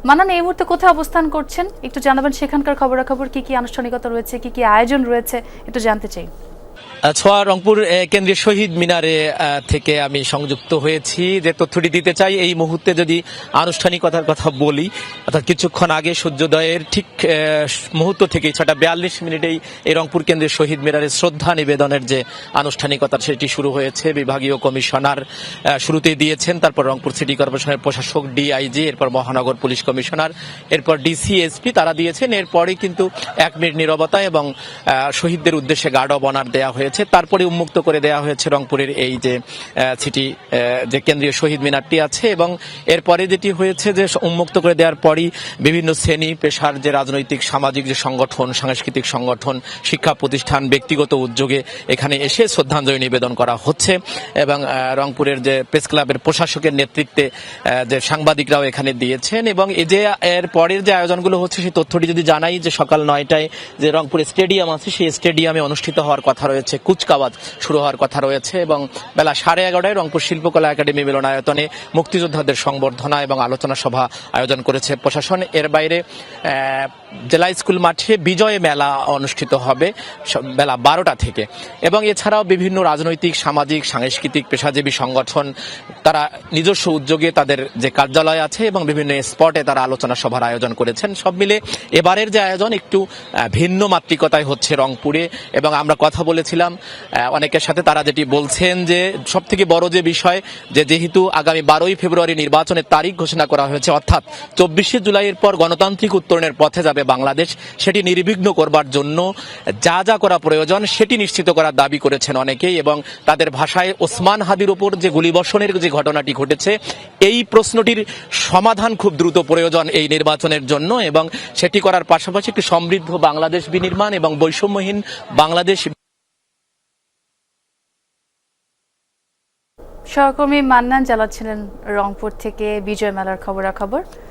মান্নান এই মুহূর্তে কোথায় অবস্থান করছেন একটু জানাবেন, সেখানকার খবরাখবর কি কি আনুষ্ঠানিকতা রয়েছে, কি কি আয়োজন রয়েছে একটু জানতে চাই। ছোয়া রংপুর কেন্দ্রীয় শহীদ মিনারে থেকে আমি সংযুক্ত হয়েছি। যে তথ্যটি দিতে চাই এই মুহূর্তে যদি আনুষ্ঠানিকতার কথা বলি, অর্থাৎ কিছুক্ষণ আগে সূর্যোদয়ের ঠিক মুহূর্ত থেকে 6:42 এই রংপুর কেন্দ্রীয় শহীদ মিনারে শ্রদ্ধা নিবেদনের যে আনুষ্ঠানিকতা সেটি শুরু হয়েছে। বিভাগীয় কমিশনার শুরুতেই দিয়েছেন, তারপর রংপুর সিটি কর্পোরেশনের প্রশাসক ডিআইজি, এরপর মহানগর পুলিশ কমিশনার, এরপর ডিসি এসপি তারা দিয়েছেন। এরপরই কিন্তু 1 মিনিট নীরবতা এবং শহীদদের উদ্দেশ্যে গার্ড অব অনার দেওয়া হয়েছে। তারপরে উন্মুক্ত করে দেওয়া হয়েছে রংপুরের এই যে সিটি যে কেন্দ্রীয় শহীদ মিনারটি আছে। এবং এরপরে যেটি হয়েছে যে উন্মুক্ত করে দেওয়ার পরই বিভিন্ন শ্রেণী পেশার যে রাজনৈতিক সামাজিক যে সংগঠন, সাংস্কৃতিক সংগঠন, শিক্ষা প্রতিষ্ঠান ব্যক্তিগত উদ্যোগে এখানে এসে শ্রদ্ধাঞ্জলি নিবেদন করা হচ্ছে। এবং রংপুরের যে প্রেস ক্লাবের প্রশাসকের নেতৃত্বে যে সাংবাদিকরাও এখানে দিয়েছেন। এবং এই যে এর পরের যে আয়োজনগুলো হচ্ছে সেই তথ্যটি যদি জানাই, যে সকাল 9টায় যে রংপুর স্টেডিয়াম আছে সেই স্টেডিয়ামে অনুষ্ঠিত হওয়ার কথা রয়েছে, কুচকাওয়াজ শুরু হওয়ার কথা রয়েছে। এবং বেলা 11:30টায় রংপুর শিল্পকলা একাডেমি মিলনায়তনে মুক্তিযোদ্ধাদের সংবর্ধনা এবং আলোচনা সভা আয়োজন করেছে প্রশাসন। এর বাইরে জেলা স্কুল মাঠে বিজয় মেলা অনুষ্ঠিত হবে বেলা 12টা থেকে। এবং এছাড়াও বিভিন্ন রাজনৈতিক সামাজিক সাংস্কৃতিক পেশাজীবী সংগঠন তারা নিজস্ব উদ্যোগে তাদের যে কার্যালয় আছে এবং বিভিন্ন স্পটে তারা আলোচনা সভার আয়োজন করেছেন। সব মিলে এবারের যে আয়োজন একটু ভিন্ন মাত্রিকতায় হচ্ছে রংপুরে। এবং আমরা কথা বলেছিলাম অনেকের সাথে, তারা যেটি বলছেন যে সব থেকে বড় যে বিষয় যে যেহেতু আগামী 12ই ফেব্রুয়ারি নির্বাচনের তারিখ ঘোষণা করা হয়েছে, অর্থাৎ 24শে জুলাইয়ের পর গণতান্ত্রিক উত্তরণের পথে যাবে বাংলাদেশ, সেটি নির্বিঘ্ন করবার জন্য যা যা করা প্রয়োজন সেটি নিশ্চিত করার দাবি করেছেন অনেকেই। এবং তাদের ভাষায় ওসমান হাদির উপর যে গুলিবর্ষণের যে ঘটনাটি ঘটেছে এই প্রশ্নটির সমাধান খুব দ্রুত প্রয়োজন এই নির্বাচনের জন্য। এবং সেটি করার পাশাপাশি একটি সমৃদ্ধ বাংলাদেশ বিনির্মাণ এবং বৈষম্যহীন বাংলাদেশ। সহকর্মী মান্নান চালাচ্ছিলেন রংপুর থেকে বিজয় মেলার খবরাখবর।